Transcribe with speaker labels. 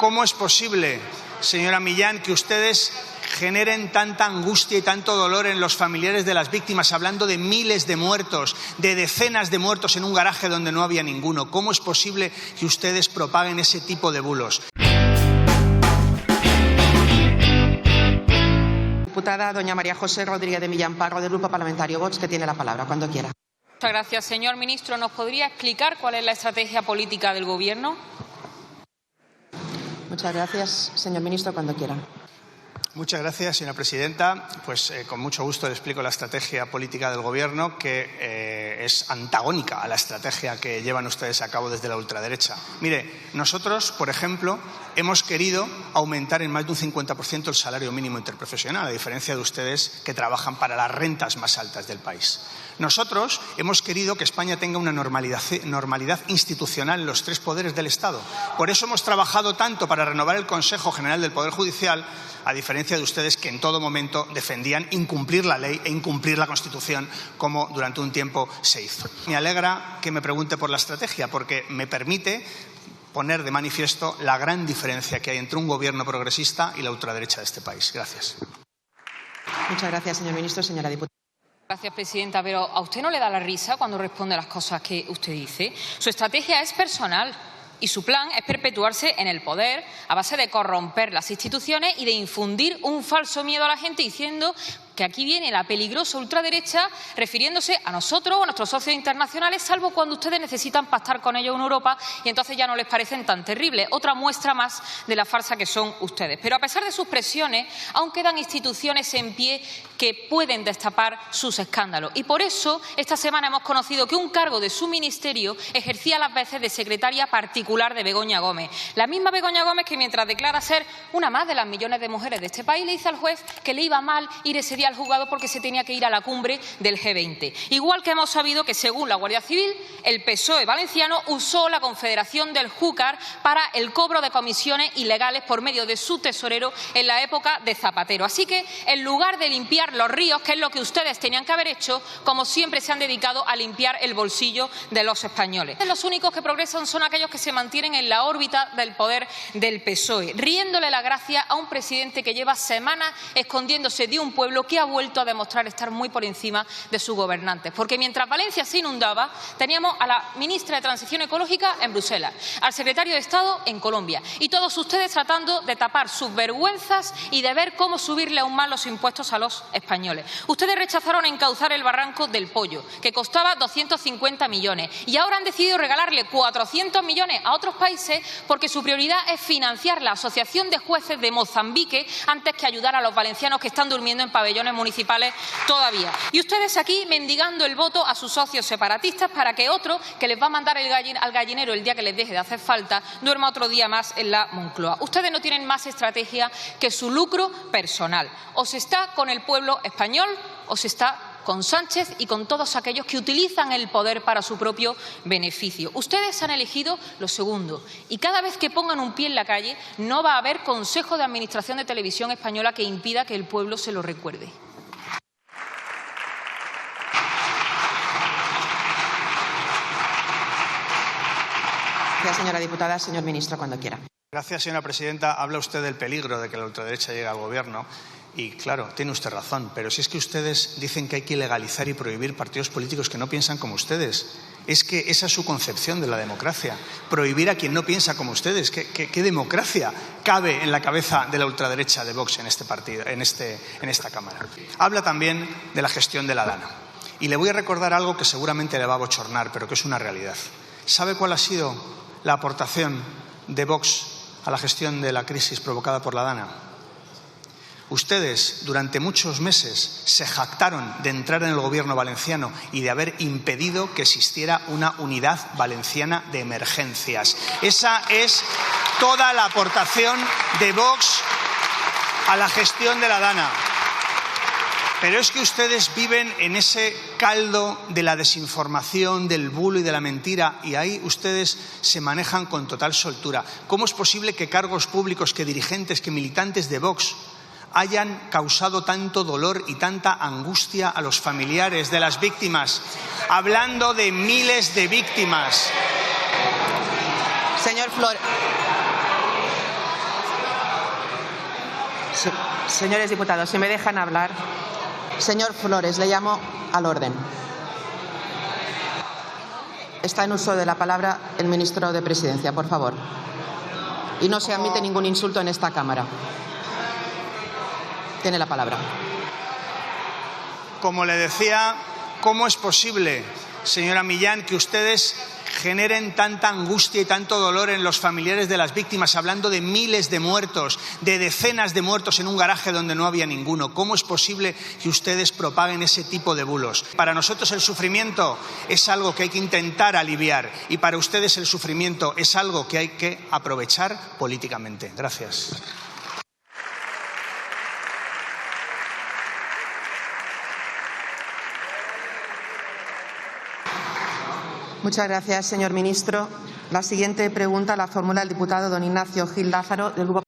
Speaker 1: ¿cómo es posible, señora Millán, que ustedes generen tanta angustia y tanto dolor en los familiares de las víctimas, hablando de miles de muertos, de decenas de muertos en un garaje donde no había ninguno? ¿Cómo es posible que ustedes propaguen ese tipo de bulos?
Speaker 2: Diputada doña María José Rodríguez de Millán Parro, del Grupo Parlamentario Vox, que tiene la palabra, cuando quiera.
Speaker 3: Muchas gracias. Señor ministro, ¿nos podría explicar cuál es la estrategia política del Gobierno?
Speaker 2: Muchas gracias. Señor ministro, cuando quiera.
Speaker 1: Muchas gracias, señora presidenta. Pues con mucho gusto le explico la estrategia política del Gobierno, que es antagónica a la estrategia que llevan ustedes a cabo desde la ultraderecha. Mire, nosotros, por ejemplo, hemos querido aumentar en más de un 50% el salario mínimo interprofesional, a diferencia de ustedes que trabajan para las rentas más altas del país. Nosotros hemos querido que España tenga una normalidad institucional en los tres poderes del Estado. Por eso hemos trabajado tanto para renovar el Consejo General del Poder Judicial, a diferencia de ustedes que en todo momento defendían incumplir la ley e incumplir la Constitución, como durante un tiempo se hizo. Me alegra que me pregunte por la estrategia, porque me permite poner de manifiesto la gran diferencia que hay entre un gobierno progresista y la ultraderecha de este país. Gracias.
Speaker 2: Muchas gracias, señor ministro. Señora diputada.
Speaker 3: Gracias, presidenta. Pero ¿a usted no le da la risa cuando responde a las cosas que usted dice? Su estrategia es personal y su plan es perpetuarse en el poder a base de corromper las instituciones y de infundir un falso miedo a la gente diciendo que aquí viene la peligrosa ultraderecha refiriéndose a nosotros o a nuestros socios internacionales, salvo cuando ustedes necesitan pactar con ellos en Europa y entonces ya no les parecen tan terribles. Otra muestra más de la farsa que son ustedes. Pero a pesar de sus presiones, aún quedan instituciones en pie que pueden destapar sus escándalos. Y por eso, esta semana hemos conocido que un cargo de su ministerio ejercía a las veces de secretaria particular de Begoña Gómez. La misma Begoña Gómez que, mientras declara ser una más de las millones de mujeres de este país, le dice al juez que le iba mal ir ese día al juzgado porque se tenía que ir a la cumbre del G20. Igual que hemos sabido que, según la Guardia Civil, el PSOE valenciano usó la Confederación del Júcar para el cobro de comisiones ilegales por medio de su tesorero en la época de Zapatero. Así que, en lugar de limpiar los ríos, que es lo que ustedes tenían que haber hecho, como siempre se han dedicado a limpiar el bolsillo de los españoles. Los únicos que progresan son aquellos que se mantienen en la órbita del poder del PSOE, riéndole la gracia a un presidente que lleva semanas escondiéndose de un pueblo que ha vuelto a demostrar estar muy por encima de sus gobernantes. Porque mientras Valencia se inundaba, teníamos a la ministra de Transición Ecológica en Bruselas, al secretario de Estado en Colombia, y todos ustedes tratando de tapar sus vergüenzas y de ver cómo subirle aún más los impuestos a los españoles. Ustedes rechazaron encauzar el barranco del Pollo, que costaba 250 millones, y ahora han decidido regalarle 400 millones a otros países porque su prioridad es financiar la Asociación de Jueces de Mozambique antes que ayudar a los valencianos que están durmiendo en pabellones municipales todavía. Y ustedes aquí mendigando el voto a sus socios separatistas para que otro, que les va a mandar al gallinero el día que les deje de hacer falta, duerma otro día más en la Moncloa. Ustedes no tienen más estrategia que su lucro personal. O se está con el pueblo español o se está con Sánchez y con todos aquellos que utilizan el poder para su propio beneficio. Ustedes han elegido lo segundo y cada vez que pongan un pie en la calle no va a haber Consejo de Administración de Televisión Española que impida que el pueblo se lo recuerde.
Speaker 2: Gracias, señora diputada. Señor ministro, cuando quiera.
Speaker 1: Gracias, señora presidenta. Habla usted del peligro de que la ultraderecha llegue al Gobierno. Y claro, tiene usted razón, pero si es que ustedes dicen que hay que ilegalizar y prohibir partidos políticos que no piensan como ustedes. Es que esa es su concepción de la democracia. Prohibir a quien no piensa como ustedes. ¿Qué democracia cabe en la cabeza de la ultraderecha de Vox en este partido, en esta Cámara? Habla también de la gestión de la DANA. Y le voy a recordar algo que seguramente le va a bochornar, pero que es una realidad. ¿Sabe cuál ha sido la aportación de Vox a la gestión de la crisis provocada por la DANA? Ustedes, durante muchos meses, se jactaron de entrar en el Gobierno valenciano y de haber impedido que existiera una unidad valenciana de emergencias. Esa es toda la aportación de Vox a la gestión de la DANA. Pero es que ustedes viven en ese caldo de la desinformación, del bulo y de la mentira, y ahí ustedes se manejan con total soltura. ¿Cómo es posible que cargos públicos, que dirigentes, que militantes de Vox hayan causado tanto dolor y tanta angustia a los familiares de las víctimas, hablando de miles de víctimas?
Speaker 2: Señor Flores. Señores diputados, si me dejan hablar. Señor Flores, le llamo al orden. Está en uso de la palabra el ministro de Presidencia, por favor. Y no se admite ningún insulto en esta Cámara. Tiene la palabra.
Speaker 1: Como le decía, ¿cómo es posible, señora Millán, que ustedes generen tanta angustia y tanto dolor en los familiares de las víctimas, hablando de miles de muertos, de decenas de muertos en un garaje donde no había ninguno? ¿Cómo es posible que ustedes propaguen ese tipo de bulos? Para nosotros el sufrimiento es algo que hay que intentar aliviar y para ustedes el sufrimiento es algo que hay que aprovechar políticamente. Gracias.
Speaker 2: Muchas gracias, señor ministro. La siguiente pregunta la formula el diputado don Ignacio Gil Lázaro, del Grupo